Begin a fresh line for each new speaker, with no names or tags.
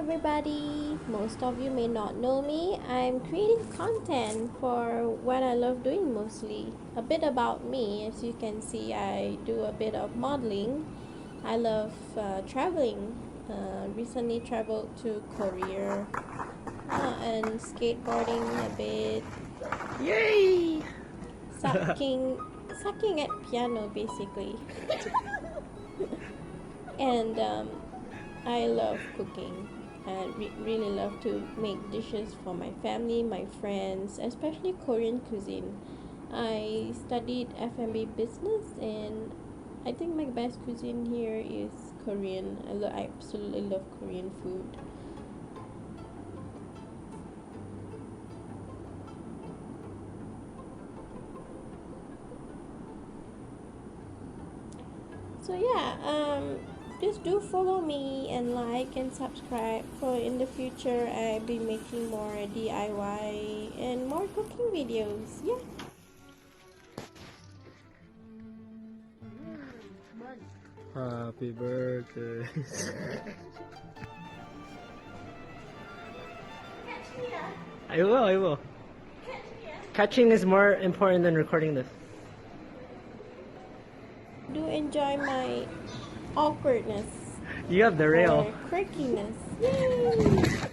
everybody! Most of you may not know me. I'm creating content for what I love doing mostly. A bit about me, as you can see, I do a bit of modeling. I love traveling. Recently traveled to Korea and skateboarding a bit.
Yay!
Sucking at piano basically. And I love cooking. I really love to make dishes for my family, my friends, especially Korean cuisine. I studied F&B business, and I think my best cuisine here is Korean. I absolutely love Korean food. So yeah, just do follow me and like and subscribe for in the future I'll be making more DIY and more cooking videos. Yeah.
Happy birthday. I will, I will. Catching is more important than recording this.
Do enjoy my awkwardness
You have the rail.
or quirkiness. Yay!